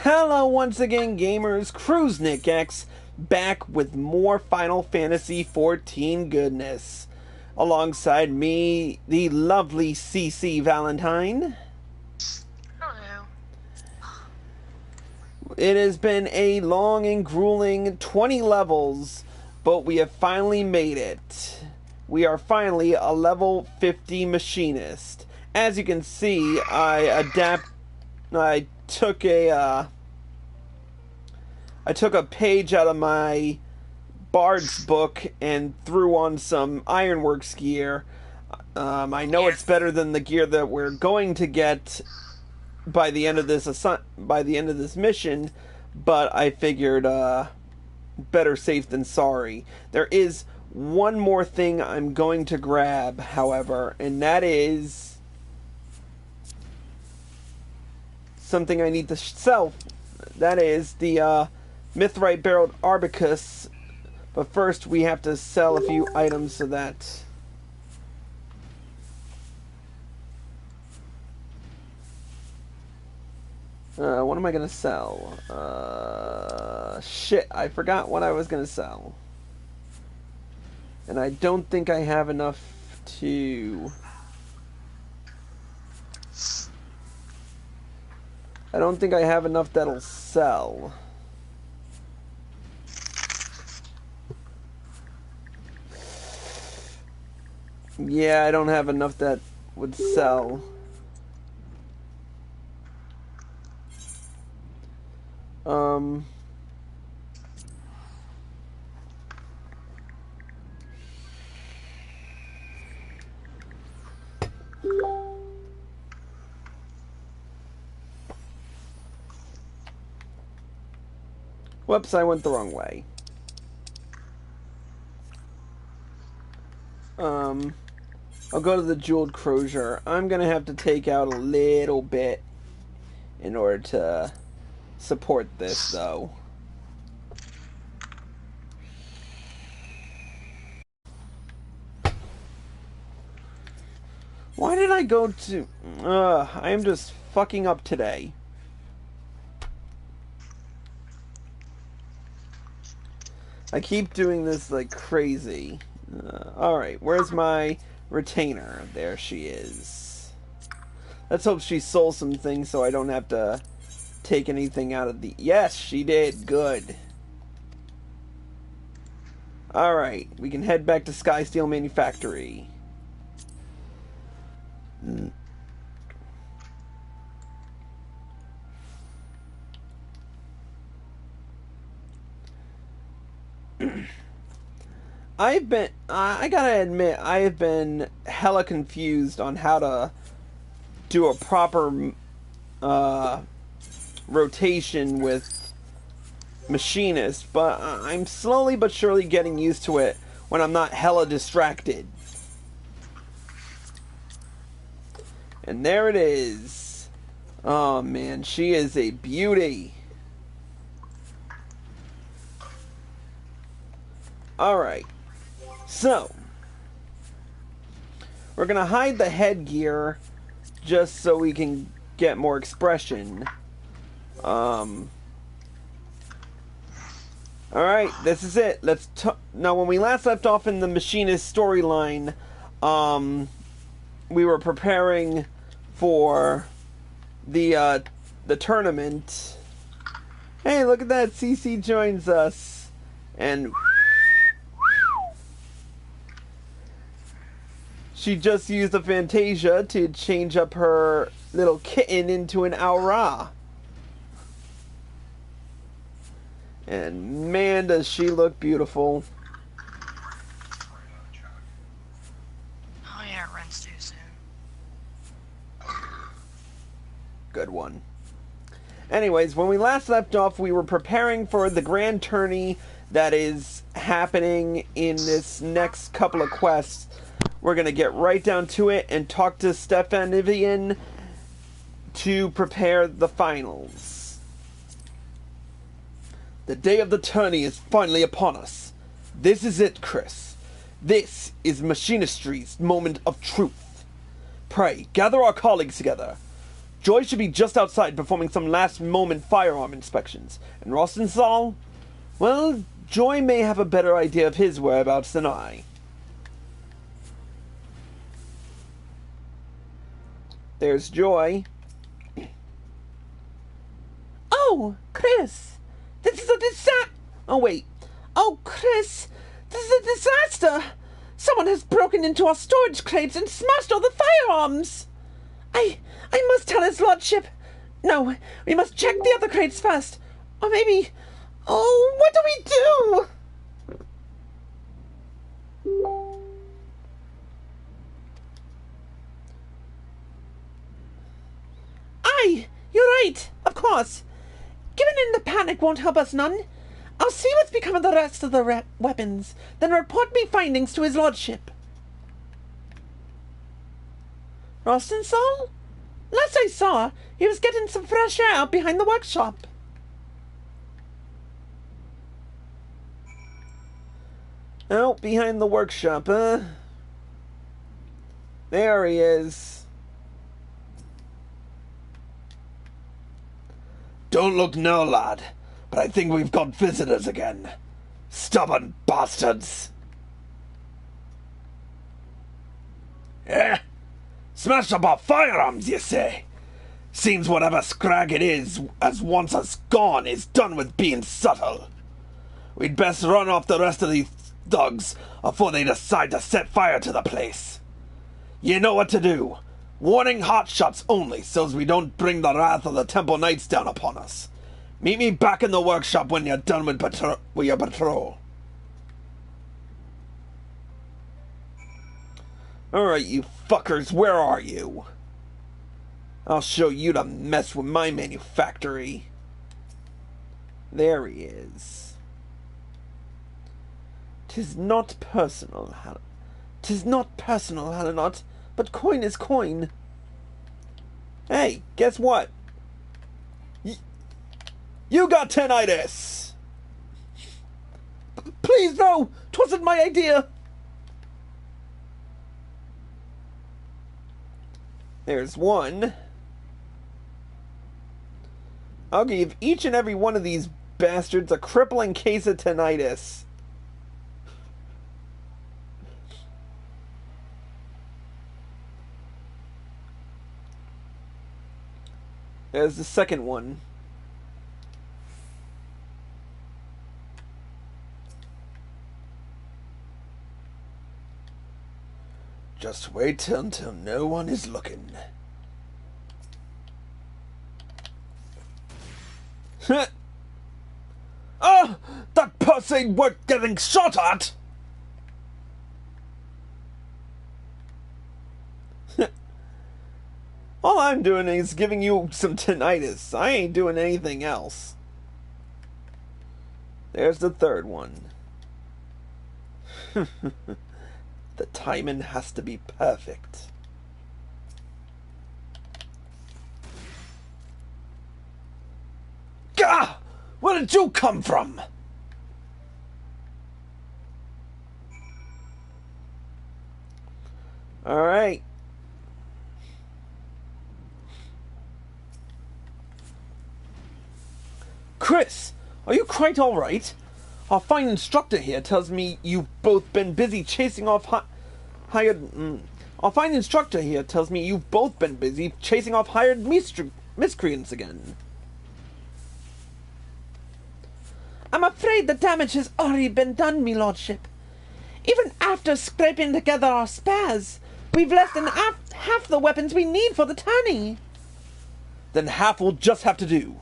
Hello once again, gamers. Cruisenick X back with more Final Fantasy XIV goodness. Alongside me, the lovely CC Valentine. Hello. It has been a long and grueling 20 levels, but we have finally made it. We are finally a level 50 machinist. As you can see, I took a page out of my Bard's book and threw on some Ironworks gear. I know it's better than the gear that we're going to get by the end of this mission, but I figured better safe than sorry. There is one more thing I'm going to grab, however, and that is something I need to sell. That is the Mithrite Barreled Arbicus. But first we have to sell a few items so that what am I gonna sell? Shit, I forgot what I was gonna sell. And I don't think I have enough to... I don't think I have enough that'll sell. Yeah, I don't have enough that would sell. Whoops, I went the wrong way. I'll go to the Jeweled Crozier. I'm gonna have to take out a little bit in order to support this, though. Why did I go to... I am just fucking up today. I keep doing this like crazy. Alright, where's my retainer? There she is. Let's hope she sold some things so I don't have to take anything out of the... Yes, she did. Good. Alright, we can head back to Sky Steel Manufactory. I gotta admit, I have been hella confused on how to do a proper rotation with Machinist, but I'm slowly but surely getting used to it when I'm not hella distracted. And there it is. Oh man, she is a beauty. Alright. So, we're going to hide the headgear just so we can get more expression. Alright, this is it. Now, when we last left off in the Machinist storyline, we were preparing for the tournament. Hey, look at that. CC joins us. And... she just used the Fantasia to change up her little kitten into an Aura. And man, does she look beautiful. Oh yeah, it runs too soon. Good one. Anyways, when we last left off, we were preparing for the grand tourney that is happening in this next couple of quests. We're going to get right down to it and talk to Stephanivien to prepare the finals. The day of the tourney is finally upon us. This is it, Chris. This is Machinistry's moment of truth. Pray, gather our colleagues together. Joy should be just outside performing some last-moment firearm inspections. And Rostenthal? Well, Joy may have a better idea of his whereabouts than I. There's Joy. Oh, Chris! This is a disaster! Oh, wait. Oh, Chris! This is a disaster! Someone has broken into our storage crates and smashed all the firearms! I must tell his lordship. No, we must check the other crates first. Or maybe... Oh, what do we do? Aye, you're right, of course. Giving in the panic won't help us none. I'll see what's become of the rest of the weapons, then report me findings to his lordship. Rostenthal? Last I saw, he was getting some fresh air out behind the workshop. Out behind the workshop, huh? There he is. Don't look now, lad, but I think we've got visitors again. Stubborn bastards. Eh? Smashed up our firearms, you say? Seems whatever scrag it is, as once us gone, is done with being subtle. We'd best run off the rest of these thugs afore they decide to set fire to the place. You know what to do. Warning hot shots only, so's we don't bring the wrath of the Temple Knights down upon us. Meet me back in the workshop when you're done with your patrol. Alright, you fuckers, where are you? I'll show you to mess with my manufactory. There he is. 'Tis not personal, Hallinot, but coin is coin. Hey, guess what? You got tinnitus! Please, no! 'Twasn't my idea! There's one. I'll give each and every one of these bastards a crippling case of tinnitus. There's the second one. Just wait until no one is looking. Oh, that puss ain't worth getting shot at! All I'm doing is giving you some tinnitus. I ain't doing anything else. There's the third one. The timing has to be perfect. Gah! Where did you come from? All right. Chris, are you quite all right? Our fine instructor here tells me you've both been busy chasing off Our fine instructor here tells me you've both been busy chasing off hired miscreants again. I'm afraid the damage has already been done, me lordship. Even after scraping together our spares, we've less than half the weapons we need for the tourney. Then half will just have to do.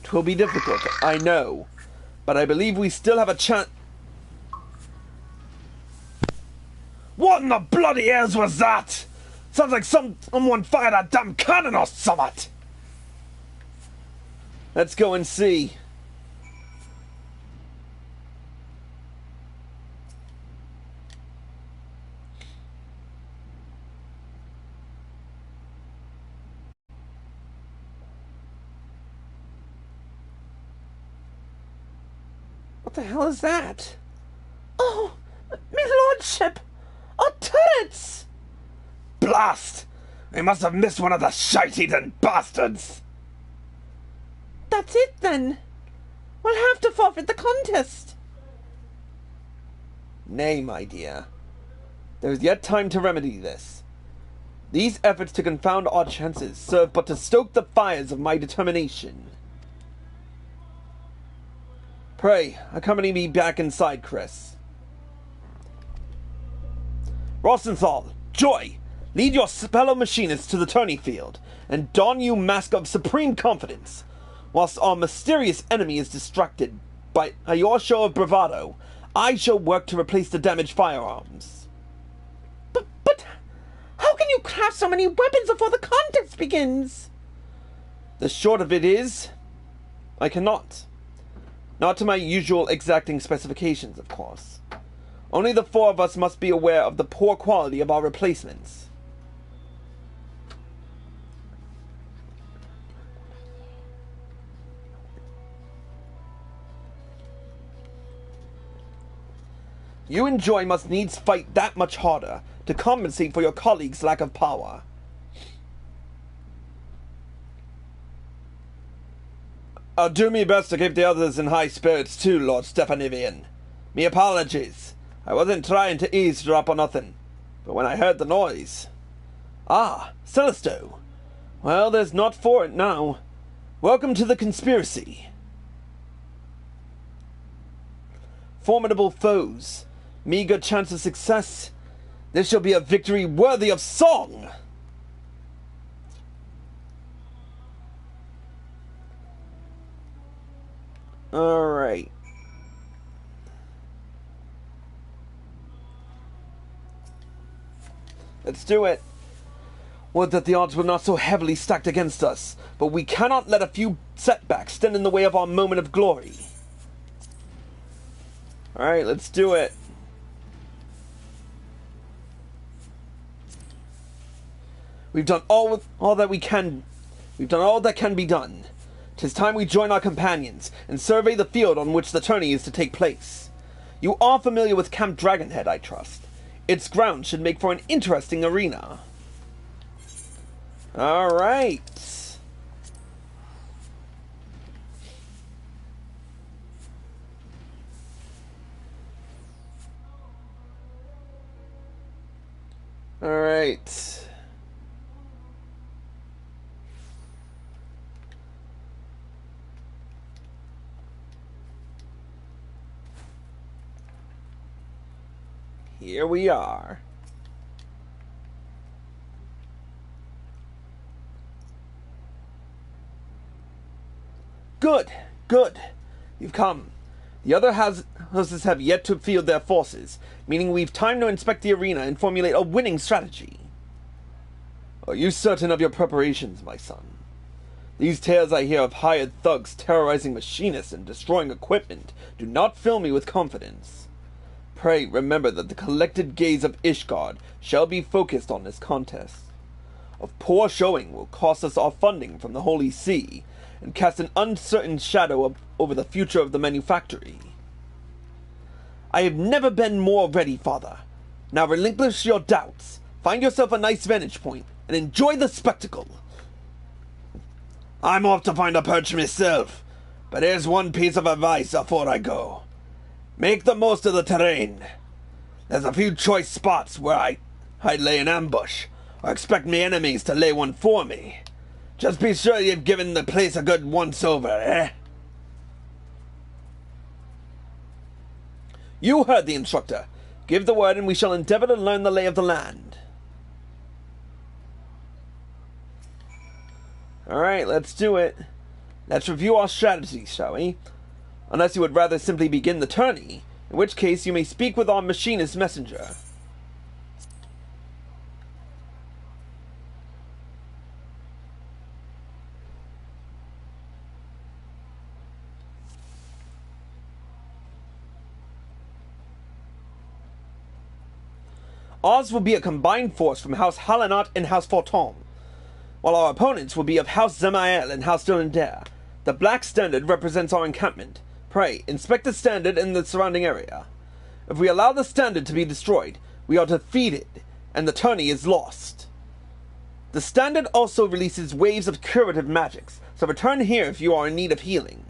'Twill be difficult, I know, but I believe we still have a chance. What in the bloody airs was that? Sounds like someone fired a damn cannon or something. Let's go and see. What the hell is that? Oh, me lordship! Our turrets! Blast! They must have missed one of the shite-eaten bastards! That's it, then. We'll have to forfeit the contest. Nay, my dear. There is yet time to remedy this. These efforts to confound our chances serve but to stoke the fires of my determination. Pray, accompany me back inside, Chris. Rosenthal, Joy, lead your fellow machinists to the tourney field, and don you mask of supreme confidence. Whilst our mysterious enemy is distracted by your show of bravado, I shall work to replace the damaged firearms. But how can you craft so many weapons before the contest begins? The short of it is, I cannot. Not to my usual exacting specifications, of course. Only the four of us must be aware of the poor quality of our replacements. You and Joy must needs fight that much harder to compensate for your colleagues' lack of power. I'll do my best to keep the others in high spirits too, Lord Stephanivien. Me apologies. I wasn't trying to eavesdrop or nothing, but when I heard the noise... Ah, Celestial. Well, there's not for it now. Welcome to the conspiracy. Formidable foes. Meager chance of success. This shall be a victory worthy of song! Alright. Let's do it. Would that the odds were not so heavily stacked against us, but we cannot let a few setbacks stand in the way of our moment of glory. Alright, let's do it. We've done all that we can. We've done all that can be done. 'Tis time we join our companions and survey the field on which the tourney is to take place. You are familiar with Camp Dragonhead, I trust. Its grounds should make for an interesting arena. Alright. Alright. Here we are. Good, good. You've come. The other houses have yet to field their forces, meaning we've time to inspect the arena and formulate a winning strategy. Are you certain of your preparations, my son? These tales I hear of hired thugs terrorizing machinists and destroying equipment do not fill me with confidence. Pray remember that the collected gaze of Ishgard shall be focused on this contest. A poor showing will cost us our funding from the Holy See, and cast an uncertain shadow over the future of the manufactory. I have never been more ready, Father. Now relinquish your doubts, find yourself a nice vantage point, and enjoy the spectacle. I'm off to find a perch myself, but here's one piece of advice before I go. Make the most of the terrain. There's a few choice spots where I'd lay an ambush, or expect me enemies to lay one for me. Just be sure you've given the place a good once-over, eh? You heard the instructor. Give the word and we shall endeavor to learn the lay of the land. Alright, let's do it. Let's review our strategy, shall we? Unless you would rather simply begin the tourney, in which case you may speak with our machinist messenger. Ours will be a combined force from House Halanot and House Fortom, while our opponents will be of House Zemael and House Dolander. The black standard represents our encampment. Pray, inspect the standard and the surrounding area. If we allow the standard to be destroyed, we are defeated, and the tourney is lost. The standard also releases waves of curative magics, so return here if you are in need of healing.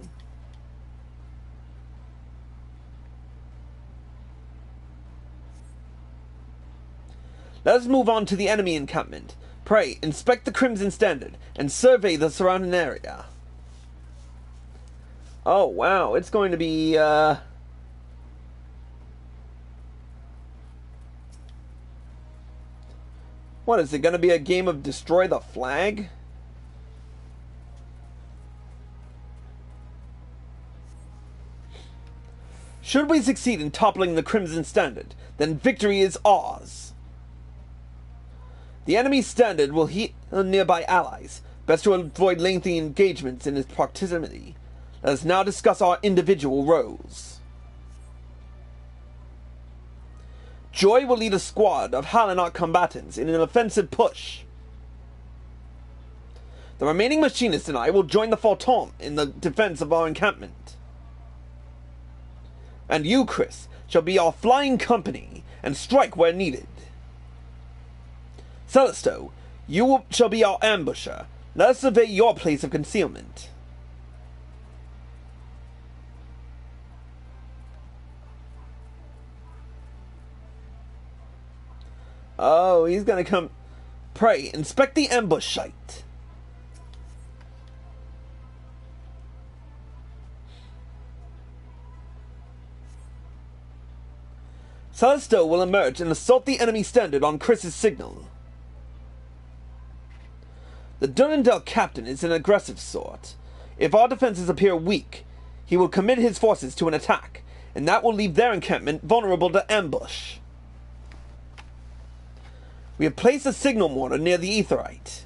Let us move on to the enemy encampment. Pray, inspect the Crimson Standard, and survey the surrounding area. Oh, wow, it's going to be, What, is it going to be a game of destroy the flag? Should we succeed in toppling the Crimson Standard, then victory is ours. The enemy standard will heal nearby allies. Best to avoid lengthy engagements in its proximity. Let us now discuss our individual roles. Joy will lead a squad of Hallinot combatants in an offensive push. The remaining Machinist and I will join the Phantom in the defense of our encampment. And you, Chris, shall be our flying company and strike where needed. Celisto, you shall be our ambusher. Let us survey your place of concealment. Oh, he's gonna come. Pray, inspect the ambush site. Celisto will emerge and assault the enemy standard on Chris's signal. The Durandal captain is an aggressive sort. If our defenses appear weak, he will commit his forces to an attack, and that will leave their encampment vulnerable to ambush. We have placed a signal mortar near the Aetherite.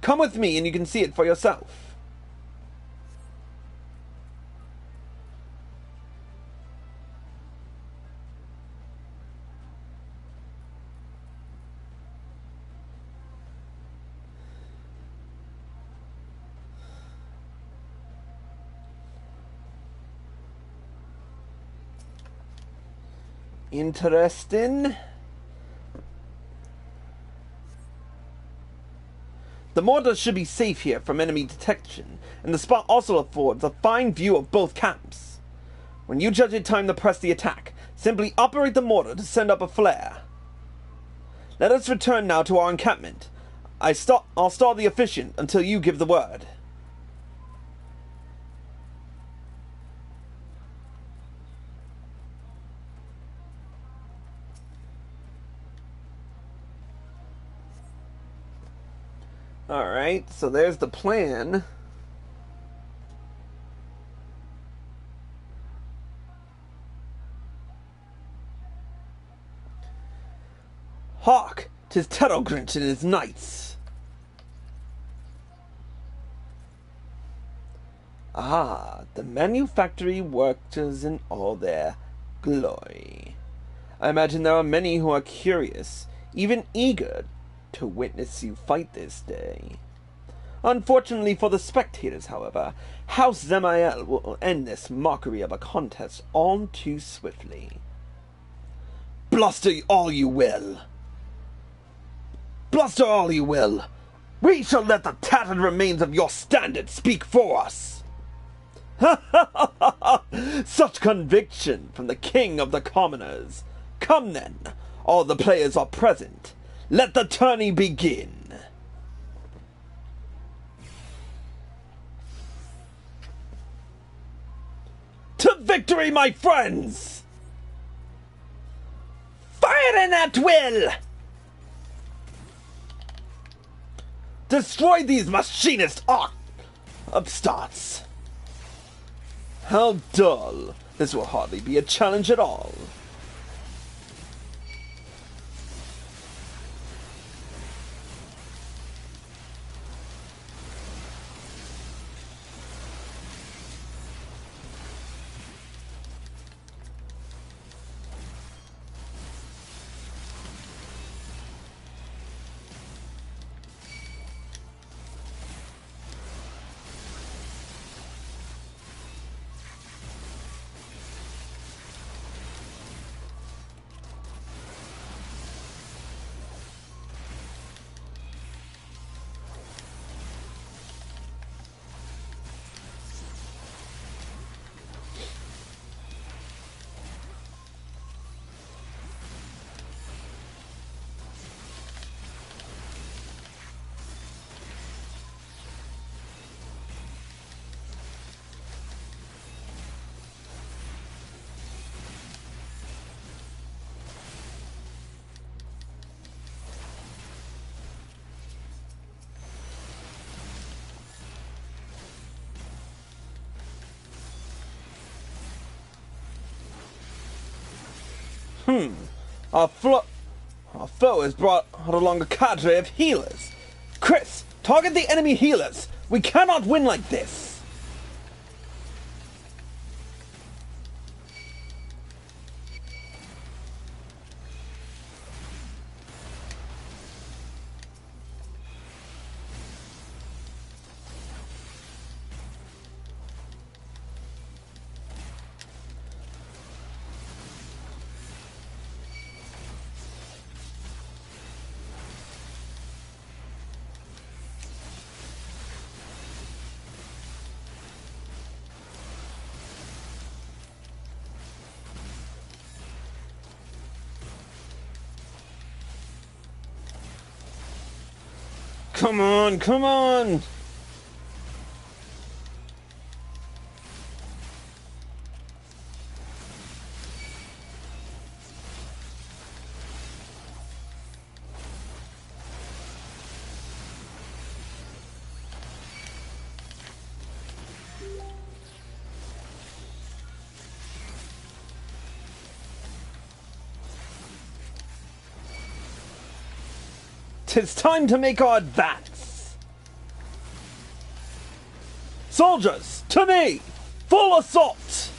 Come with me and you can see it for yourself. Interesting. The mortar should be safe here from enemy detection, and the spot also affords a fine view of both camps. When you judge it time to press the attack, simply operate the mortar to send up a flare. Let us return now to our encampment. I'll stall the efficient until you give the word. Alright, so there's the plan. Hark! 'Tis Terrogrinch and his knights. Ah, the manufactory workers in all their glory. I imagine there are many who are curious, even eager, to witness you fight this day. Unfortunately for the spectators, however, House Zemael will end this mockery of a contest all too swiftly. Bluster all you will. Bluster all you will. We shall let the tattered remains of your standard speak for us. Ha ha ha ha! Such conviction from the king of the commoners. Come then, all the players are present. Let the tourney begin. To victory, my friends! Firing at will! Destroy these machinist upstarts! How dull. This will hardly be a challenge at all. Our, flo- our foe has brought along a cadre of healers. Chris, target the enemy healers. We cannot win like this. Come on, come on! Tis time to make our advance! Soldiers, to me! Full assault!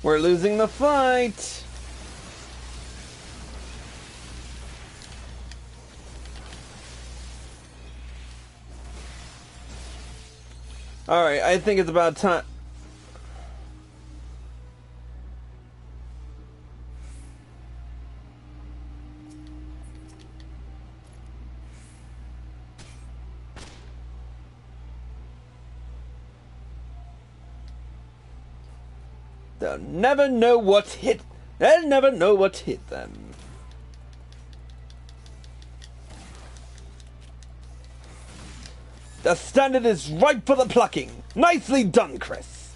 We're losing the fight! Alright, I think it's about time. They'll never know what hit. They'll never know what hit them. The standard is ripe for the plucking. Nicely done, Chris.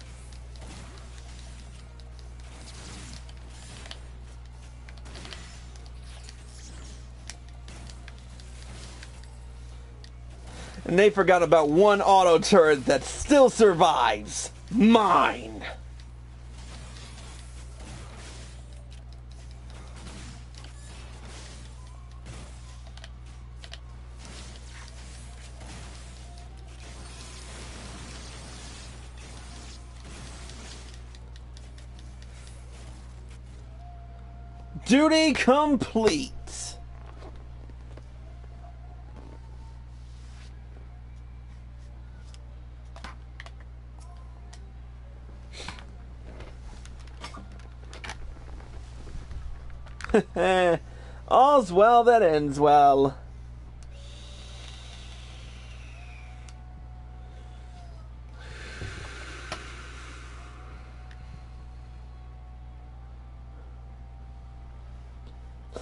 And they forgot about one auto turret that still survives. Mine. Duty complete. All's well that ends well.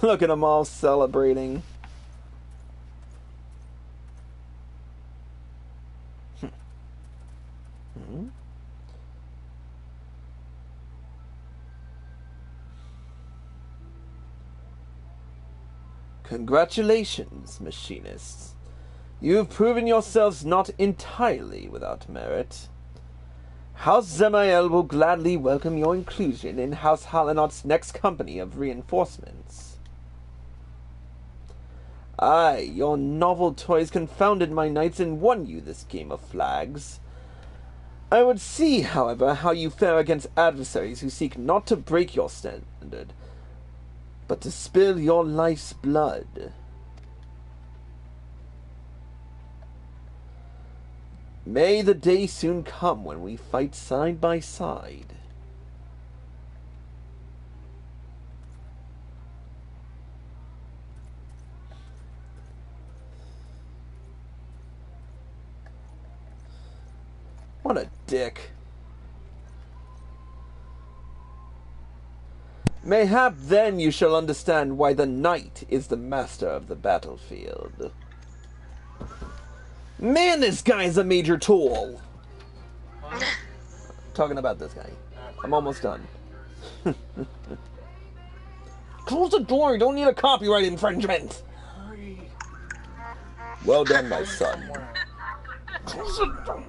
Look at them all celebrating. Congratulations, Machinists. You've proven yourselves not entirely without merit. House Zemael will gladly welcome your inclusion in House Halinot's next company of reinforcements. Aye, your novel toys confounded my knights and won you this game of flags. I would see, however, how you fare against adversaries who seek not to break your standard, but to spill your life's blood. May the day soon come when we fight side by side. What a dick. Mayhap then you shall understand why the knight is the master of the battlefield. Man, this guy's a major tool. Talking about this guy. I'm almost done. Close the door, you don't need a copyright infringement. Well done, my son. Close the door.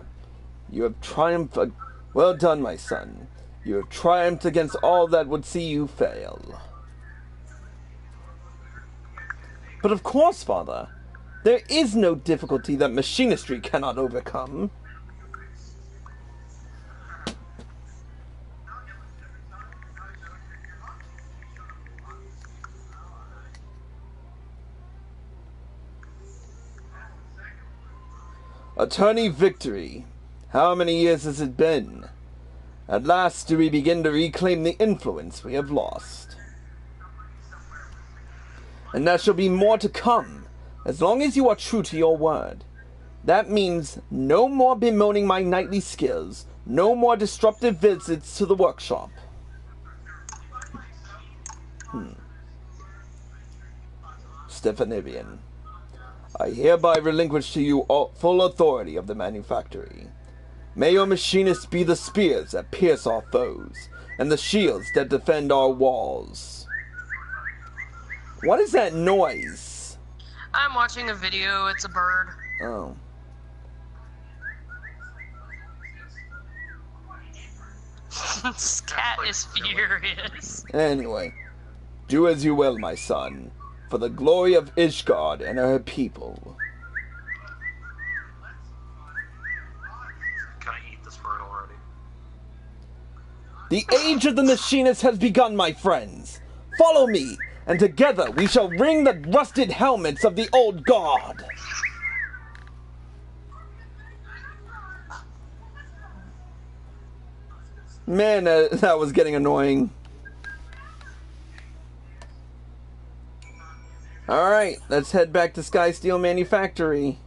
You have triumphed. Well done, my son. You have triumphed against all that would see you fail. But of course, father, there is no difficulty that machinistry cannot overcome. A tourney victory. How many years has it been? At last do we begin to reclaim the influence we have lost. And there shall be more to come, as long as you are true to your word. That means no more bemoaning my knightly skills, no more disruptive visits to the workshop. Stephanivien, I hereby relinquish to you all full authority of the manufactory. May your machinists be the spears that pierce our foes, and the shields that defend our walls. What is that noise? I'm watching a video, it's a bird. Oh. This cat is furious. Anyway, do as you will, my son, for the glory of Ishgard and her people. Can I eat this bird already? The age of the machinists has begun, my friends. Follow me, and together we shall ring the rusted helmets of the old guard. Man, that was getting annoying. Alright, let's head back to Sky Steel Manufactory.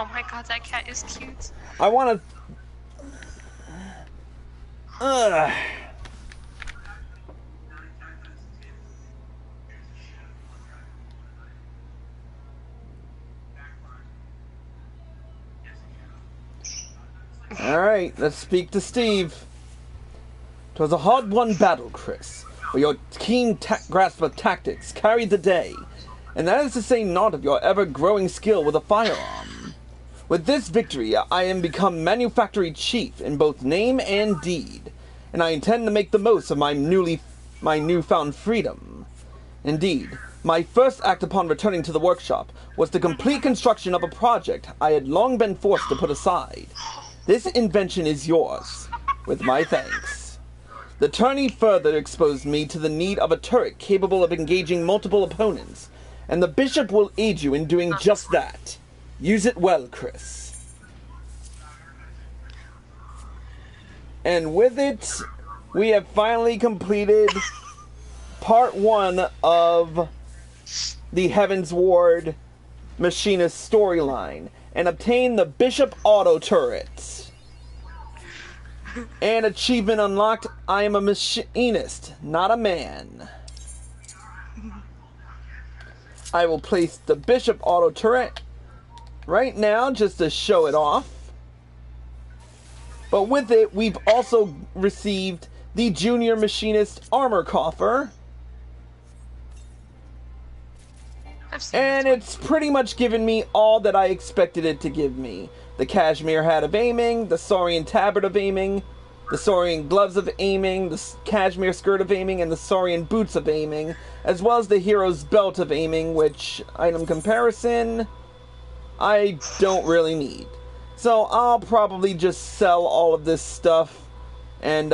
Oh my god, that cat is cute. I want to... Alright, let's speak to Steve. 'Twas a hard-won battle, Chris, where your keen grasp of tactics carried the day, and that is to say naught of your ever-growing skill with a firearm. With this victory, I am become manufactory chief in both name and deed, and I intend to make the most of my newfound freedom. Indeed, my first act upon returning to the workshop was the complete construction of a project I had long been forced to put aside. This invention is yours, with my thanks. The tourney further exposed me to the need of a turret capable of engaging multiple opponents, and the bishop will aid you in doing just that. Use it well, Chris. And with it, we have finally completed part 1 of the Heavensward Machinist storyline and obtained the Bishop Auto Turret. And achievement unlocked, I am a machinist, not a man. I will place the Bishop auto turret right now just to show it off. But with it, we've also received the Junior Machinist armor coffer. And it's pretty much given me all that I expected it to give me. The Cashmere Hat of Aiming, the Saurian Tabard of Aiming, the Saurian Gloves of Aiming, the Cashmere Skirt of Aiming, and the Saurian Boots of Aiming, as well as the Hero's Belt of Aiming, which, item comparison, I don't really need. So I'll probably just sell all of this stuff and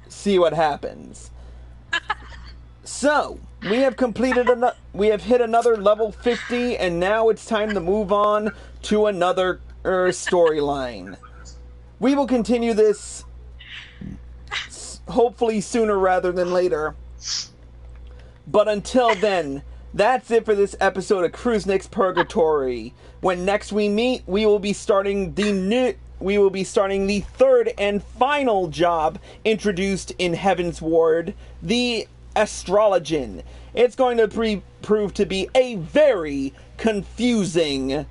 see what happens. So, we have hit another level 50, and now it's time to move on to another storyline. We will continue this hopefully sooner rather than later. But until then, that's it for this episode of Questline's Purgatory. When next we meet, we will be starting the third and final job introduced in Heavensward, the Astrologian. It's going to prove to be a very confusing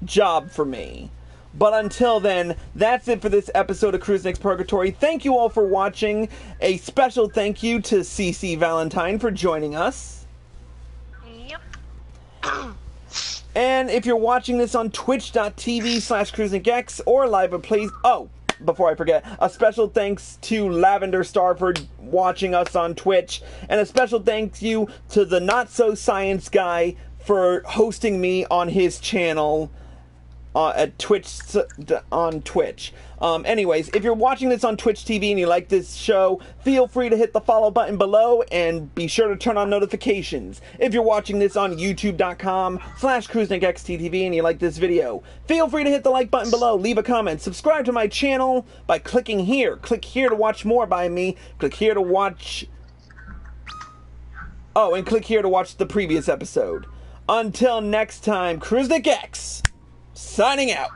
job for me. But until then, that's it for this episode of Questline's Purgatory. Thank you all for watching. A special thank you to CC Valentine for joining us. Yep. And if you're watching this on twitch.tv/QuestlineX or live at Plays... Oh, before I forget, a special thanks to Lavender Star for watching us on Twitch. And a special thank you to the Not So Science Guy for hosting me on his channel at Twitch, on Twitch. Anyways, if you're watching this on Twitch TV and you like this show, feel free to hit the follow button below and be sure to turn on notifications. If you're watching this on youtube.com/QuestlineXTV and you like this video, feel free to hit the like button below, leave a comment, subscribe to my channel by clicking here. Click here to watch more by me. Click here to watch... Oh, and click here to watch the previous episode. Until next time, QuestlineX signing out.